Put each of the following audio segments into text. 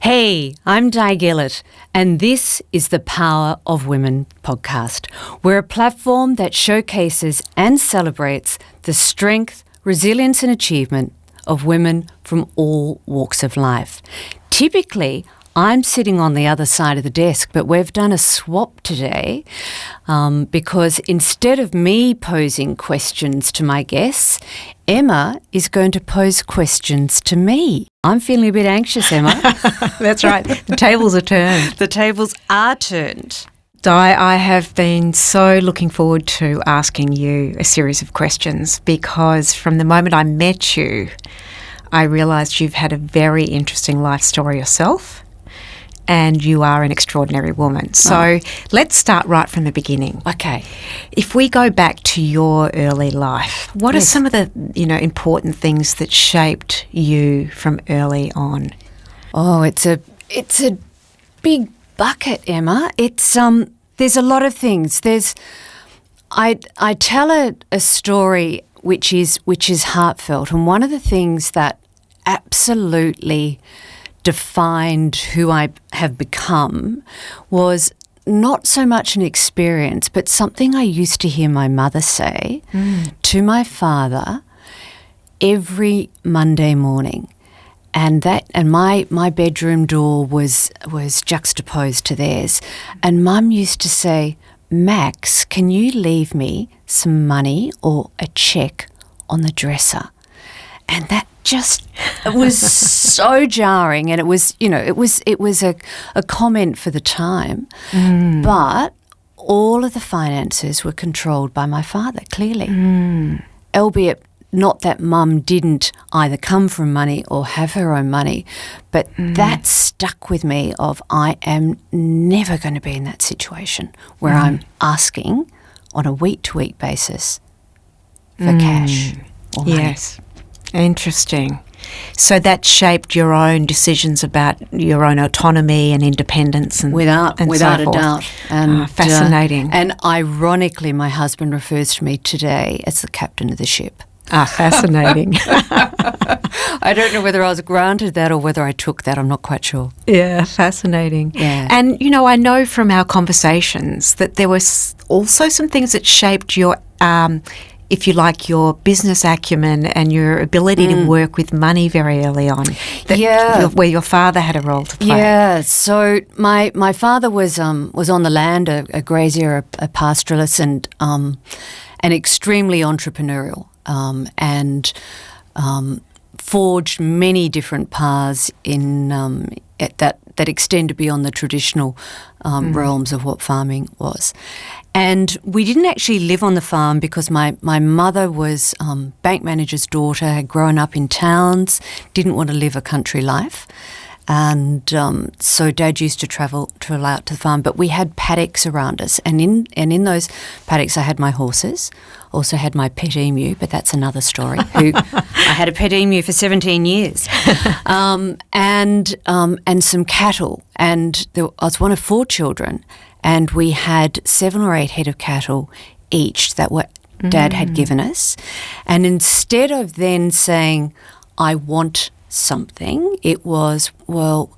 Hey, I'm Gillett, and this is the Power of Women podcast. We're a platform that showcases and celebrates the strength, resilience and achievement of women from all walks of life. Typically, I'm sitting on the other side of the desk, but we've done a swap today because instead of me posing questions to my guests, Emma is going to pose questions to me. I'm feeling a bit anxious, Emma. That's right. The tables are turned. The tables are turned. Di, I have been so looking forward to asking you a series of questions because from the moment I met you, I realised you've had a very interesting life story yourself and you are an extraordinary woman. So let's start right from the beginning. Okay. If we go back to your early life, what are some of the, important things that shaped you from early on? Oh, it's a big bucket, Emma. It's there's a lot of things. I tell a story which is heartfelt, and one of the things that absolutely defined who I have become was not so much an experience, but something I used to hear my mother say to my father every Monday morning. And my bedroom door was juxtaposed to theirs. And Mum used to say, "Max, can you leave me some money or a cheque on the dresser?" And that just was so jarring, and it was a comment for the time, but all of the finances were controlled by my father, clearly, albeit not that Mum didn't either come from money or have her own money, but that stuck with me of I am never going to be in that situation where I'm asking on a week-to-week basis for cash or money. Yes. Interesting. So that shaped your own decisions about your own autonomy and independence and without so a forth. doubt. And fascinating. And ironically, my husband refers to me today as the captain of the ship. Fascinating. I don't know whether I was granted that or whether I took that. I'm not quite sure. Yeah, fascinating. Yeah. And, I know from our conversations that there was also some things that shaped your if you like, your business acumen and your ability to work with money very early on. Where your father had a role to play. Yeah. So my father was on the land, a grazier, a pastoralist, and extremely entrepreneurial, and forged many different paths in that extended beyond the traditional realms of what farming was. And we didn't actually live on the farm because my mother was bank manager's daughter, had grown up in towns, didn't want to live a country life. And so Dad used to travel out to the farm, but we had paddocks around us. And in those paddocks I had my horses, also had my pet emu, but that's another story. I had a pet emu for 17 years, and some cattle. And I was one of 4 children. And we had 7 or 8 head of cattle each that what Dad had given us. And instead of then saying, I want something, it was, well,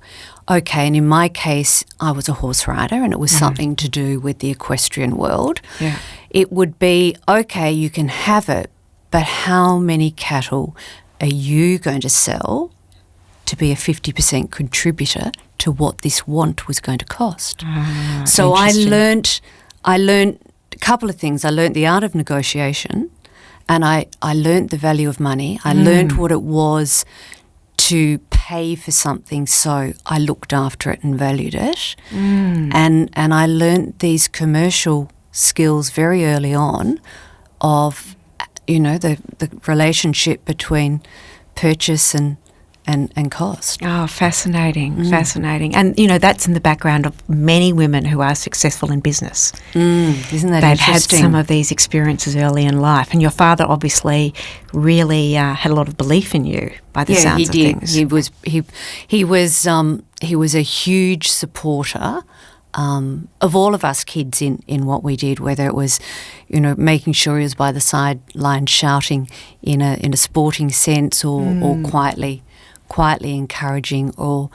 okay. And in my case, I was a horse rider and it was something to do with the equestrian world. Yeah. It would be, okay, you can have it, but how many cattle are you going to sell to be a 50% contributor to what this want was going to cost? So I learnt a couple of things. I learnt the art of negotiation, and I learnt the value of money. I learnt what it was to pay for something, so I looked after it and valued it. And I learnt these commercial skills very early on of, the relationship between purchase and cost. Oh, fascinating, fascinating. And, that's in the background of many women who are successful in business. Isn't that They've interesting? had some of these experiences early in life. And your father obviously really had a lot of belief in you by the sounds of things. He was a huge supporter of all of us kids in what we did, whether it was, making sure he was by the sideline shouting in a sporting sense or quietly encouraging or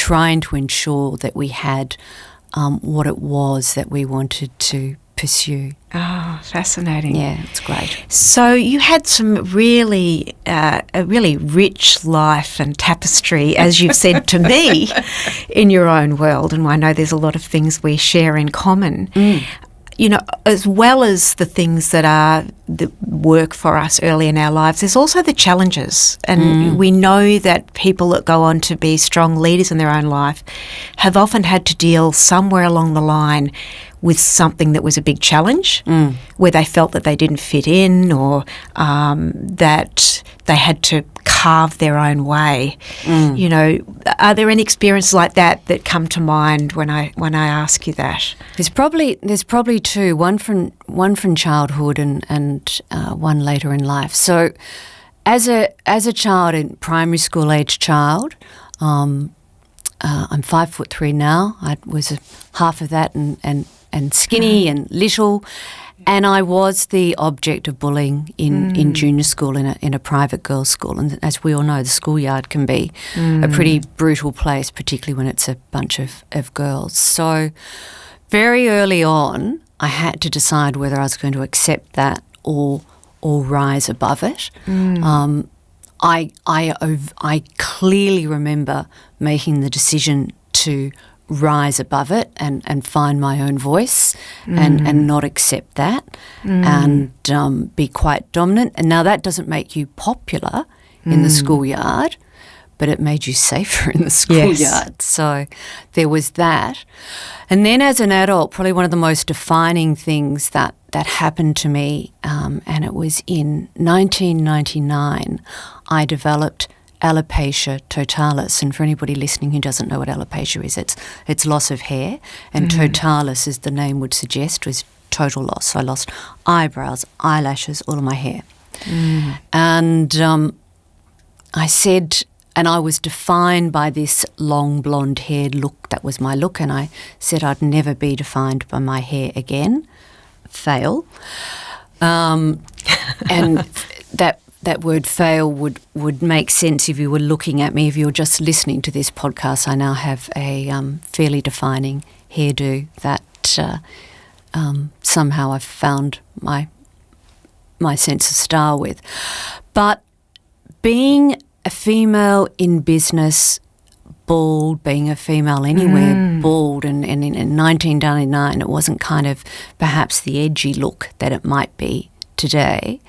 trying to ensure that we had what it was that we wanted to pursue. Oh, fascinating. Yeah, it's great. So you had some really, a really rich life and tapestry, as you've said to me, in your own world. And I know there's a lot of things we share in common. You know, as well as the things that work for us early in our lives, there's also the challenges. And we know that people that go on to be strong leaders in their own life have often had to deal somewhere along the line with something that was a big challenge, where they felt that they didn't fit in, or that they had to carve their own way. You know, are there any experiences like that come to mind when I ask you that? There's probably two. One from childhood and one later in life. So, as a child, in primary school age child, I'm 5'3" now. I was half of that and skinny and little. And I was the object of bullying in junior school in a private girls' school. And as we all know, the schoolyard can be a pretty brutal place, particularly when it's a bunch of girls. So very early on, I had to decide whether I was going to accept that or rise above it. I clearly remember making the decision to rise above it and find my own voice and not accept that and be quite dominant. And now that doesn't make you popular in the schoolyard, but it made you safer in the schoolyard. Yes. So there was that. And then as an adult, probably one of the most defining things that happened to me, and it was in 1999, I developed alopecia totalis. And for anybody listening who doesn't know what alopecia is, it's loss of hair, and totalis, as the name would suggest, was total loss. So I lost eyebrows, eyelashes, all of my hair. And I said, and I was defined by this long blonde-haired look. That was my look, and I said I'd never be defined by my hair again. Fail. And that word fail would make sense if you were looking at me. If you were just listening to this podcast, I now have a fairly defining hairdo that somehow I've found my sense of style with. But being a female in business, bald, being a female anywhere, bald, and in 1999 it wasn't kind of perhaps the edgy look that it might be today.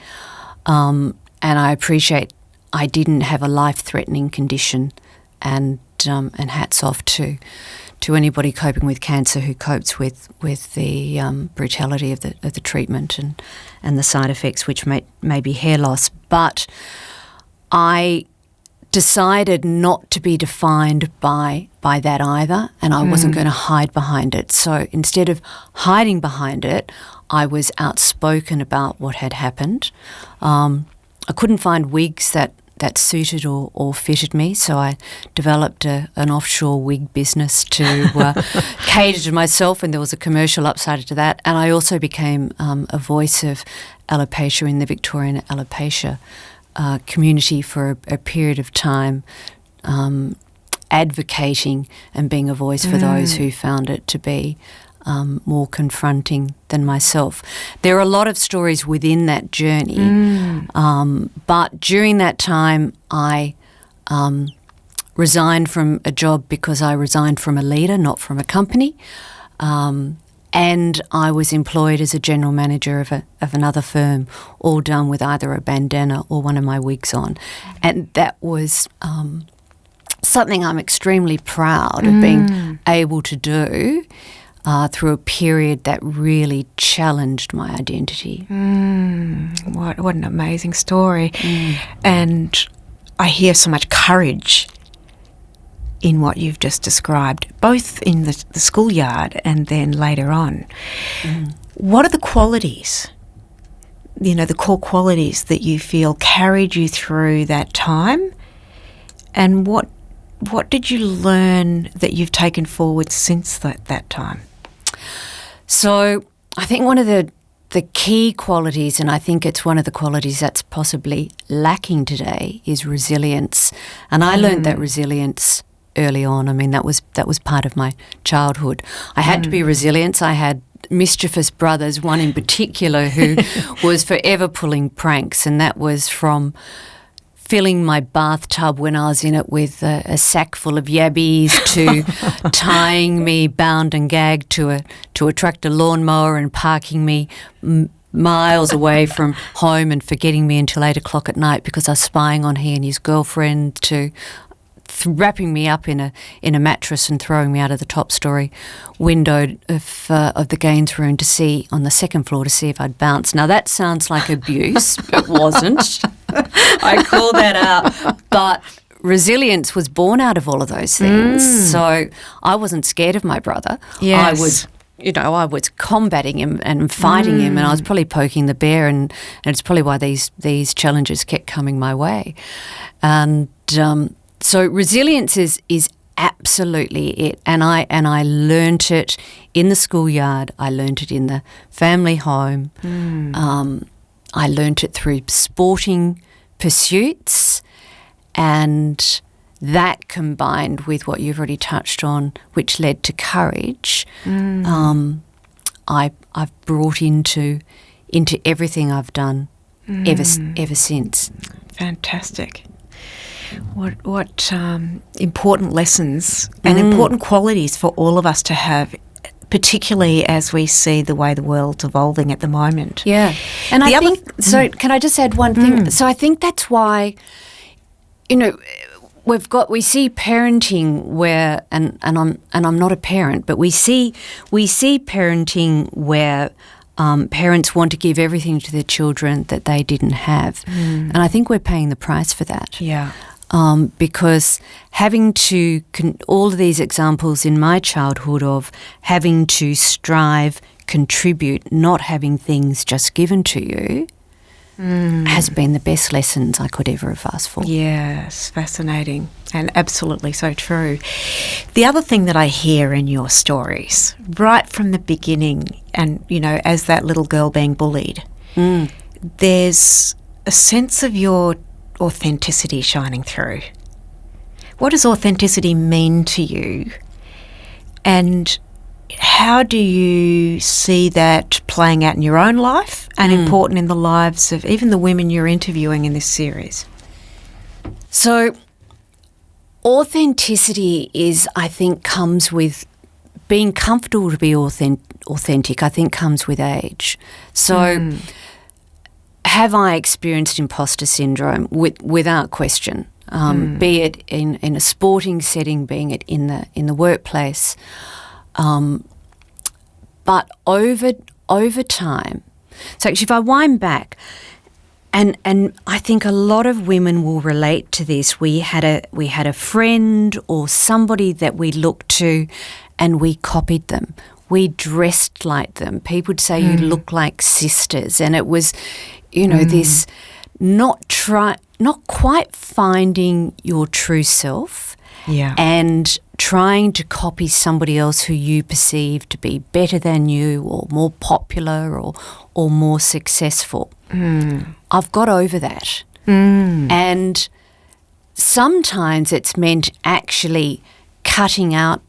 And I appreciate I didn't have a life-threatening condition, and hats off to anybody coping with cancer who copes with the brutality of the treatment and the side effects, which may be hair loss. But I decided not to be defined by that either, and I wasn't going to hide behind it. So instead of hiding behind it, I was outspoken about what had happened. I couldn't find wigs that suited or fitted me, so I developed an offshore wig business to cater to myself, and there was a commercial upside to that. And I also became a voice of alopecia in the Victorian alopecia community for a period of time, advocating and being a voice for those who found it to be more confronting than myself. There are a lot of stories within that journey, but during that time I resigned from a job because I resigned from a leader, not from a company, and I was employed as a general manager of another firm, all done with either a bandana or one of my wigs on. And that was something I'm extremely proud of being able to do through a period that really challenged my identity. What an amazing story. And I hear so much courage in what you've just described, both in the schoolyard and then later on. What are the qualities, the core qualities that you feel carried you through that time? And what did you learn that you've taken forward since that time? So I think one of the key qualities, and I think it's one of the qualities that's possibly lacking today, is resilience. And I learned that resilience early on. I mean, that was part of my childhood. I had to be resilient. I had mischievous brothers, one in particular who was forever pulling pranks, and that was from filling my bathtub when I was in it with a sack full of yabbies to tying me bound and gagged to a tractor lawnmower and parking me miles away from home and forgetting me until 8 o'clock at night because I was spying on he and his girlfriend, to wrapping me up in a mattress and throwing me out of the top story window of the gains room to see on the second floor to see if I'd bounce. Now that sounds like abuse, but wasn't. I call that out. But resilience was born out of all of those things. So I wasn't scared of my brother. Yes. I was combating him and fighting him, and I was probably poking the bear, and it's probably why these challenges kept coming my way. And so resilience is absolutely it, and I learnt it in the schoolyard. I learnt it in the family home. I learnt it through sporting pursuits, and that combined with what you've already touched on, which led to courage, I've brought into everything I've done ever since. Fantastic. What important lessons and important qualities for all of us to have, particularly as we see the way the world's evolving at the moment. Yeah. And so can I just add one thing? So I think that's why, we see parenting where, and I'm not a parent, but we see parenting where parents want to give everything to their children that they didn't have. And I think we're paying the price for that. Yeah. Because having to, all of these examples in my childhood of having to strive, contribute, not having things just given to you, has been the best lessons I could ever have asked for. Yes, fascinating and absolutely so true. The other thing that I hear in your stories, right from the beginning, and, as that little girl being bullied, there's a sense of your authenticity shining through. What does authenticity mean to you? And how do you see that playing out in your own life and important in the lives of even the women you're interviewing in this series? So authenticity I think comes with being comfortable to be authentic, I think comes with age. So have I experienced imposter syndrome? Without question, be it in a sporting setting, being it in the workplace. But over time, so actually if I wind back, and I think a lot of women will relate to this. We had a friend or somebody that we looked to, and we copied them. We dressed like them. People would say you look like sisters, and it was, this not quite finding your true self. Yeah. And trying to copy somebody else who you perceive to be better than you or more popular or more successful. I've got over that. And sometimes it's meant actually cutting out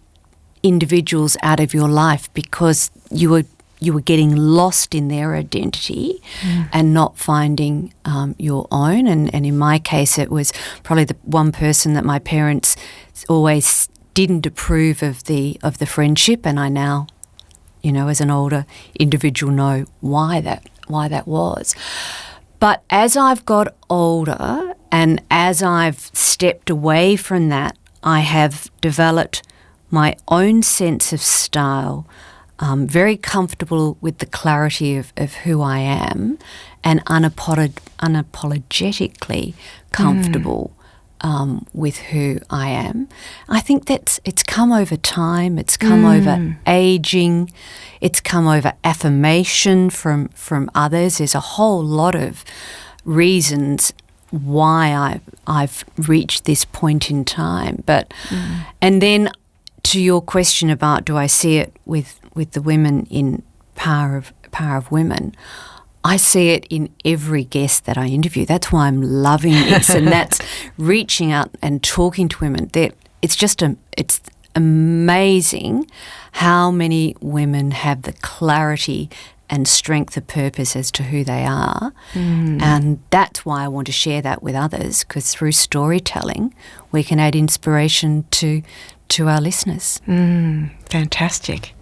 individuals out of your life because you were getting lost in their identity and not finding your own. And in my case, it was probably the one person that my parents always didn't approve of the friendship, and I now, as an older individual, know why that was. But as I've got older and as I've stepped away from that, I have developed my own sense of style, very comfortable with the clarity of who I am, and unapologetically comfortable with who I am. I think it's come over time, it's come over aging, it's come over affirmation from others. There's a whole lot of reasons why I've reached this point in time. But and then to your question about do I see it with the women in Power of Women, I see it in every guest that I interview. That's why I'm loving this, and that's reaching out and talking to women. it's amazing how many women have the clarity and strength of purpose as to who they are. And that's why I want to share that with others, because through storytelling we can add inspiration to our listeners. Fantastic.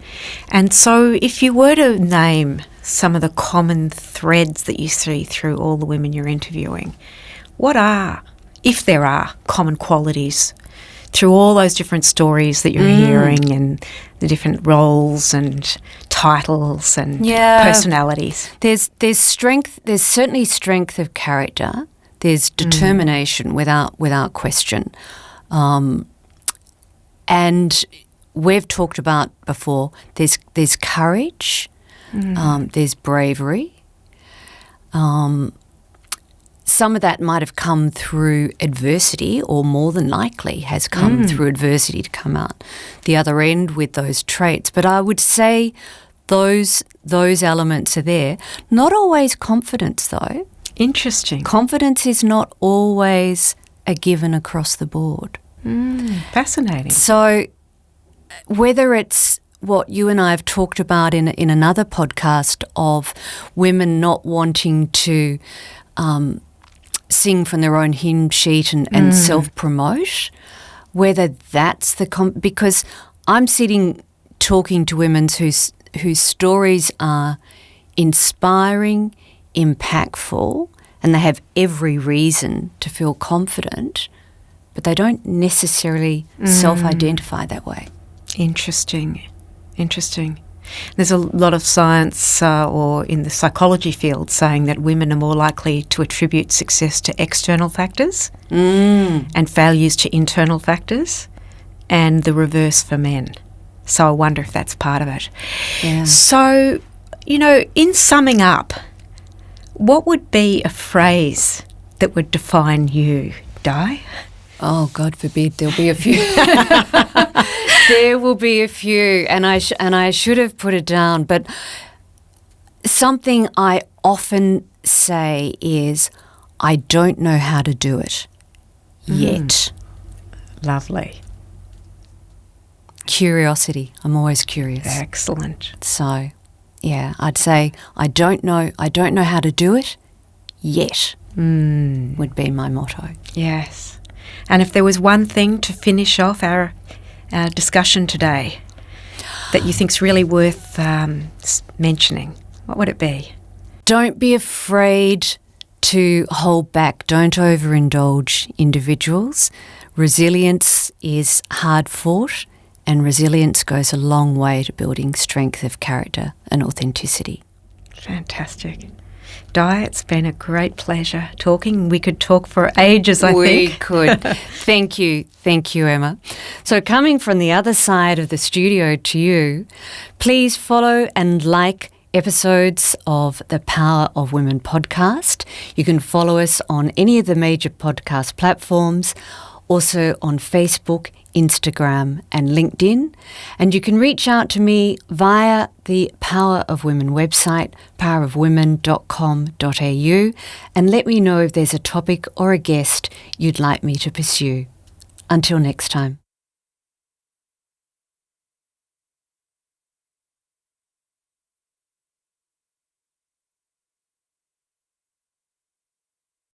And so if you were to name some of the common threads that you see through all the women you're interviewing, what are, if there are, common qualities through all those different stories that you're hearing and the different roles and titles and personalities? There's strength. There's certainly strength of character. There's determination without question. And we've talked about before, there's courage, there's bravery. Some of that might have come through adversity, or more than likely has come through adversity to come out the other end with those traits. But I would say those elements are there. Not always confidence, though. Interesting. Confidence is not always a given across the board. Fascinating. So whether it's what you and I have talked about in another podcast of women not wanting to sing from their own hymn sheet and self-promote, whether that's because I'm sitting talking to women whose stories are inspiring, impactful, and they have every reason to feel confident, but they don't necessarily self-identify that way. Interesting. There's a lot of science or in the psychology field saying that women are more likely to attribute success to external factors and failures to internal factors, and the reverse for men. So I wonder if that's part of it. Yeah. So, in summing up, what would be a phrase that would define you, Di? Oh, God forbid, there'll be a few. There will be a few, and I should have put it down, but something I often say is, I don't know how to do it yet. Lovely. Curiosity. I'm always curious. Excellent. So, yeah, I'd say I don't know how to do it yet would be my motto. Yes. And if there was one thing to finish off our discussion today that you think's really worth mentioning, what would it be? Don't be afraid to hold back. Don't overindulge individuals. Resilience is hard fought, and resilience goes a long way to building strength of character and authenticity. Fantastic. Di, it's been a great pleasure talking. We could talk for ages, I think. We could. Thank you, Emma. So coming from the other side of the studio to you, please follow and like episodes of the Power of Women podcast. You can follow us on any of the major podcast platforms, also on Facebook, Instagram and LinkedIn. And you can reach out to me via the Power of Women website, powerofwomen.com.au, and let me know if there's a topic or a guest you'd like me to pursue. Until next time.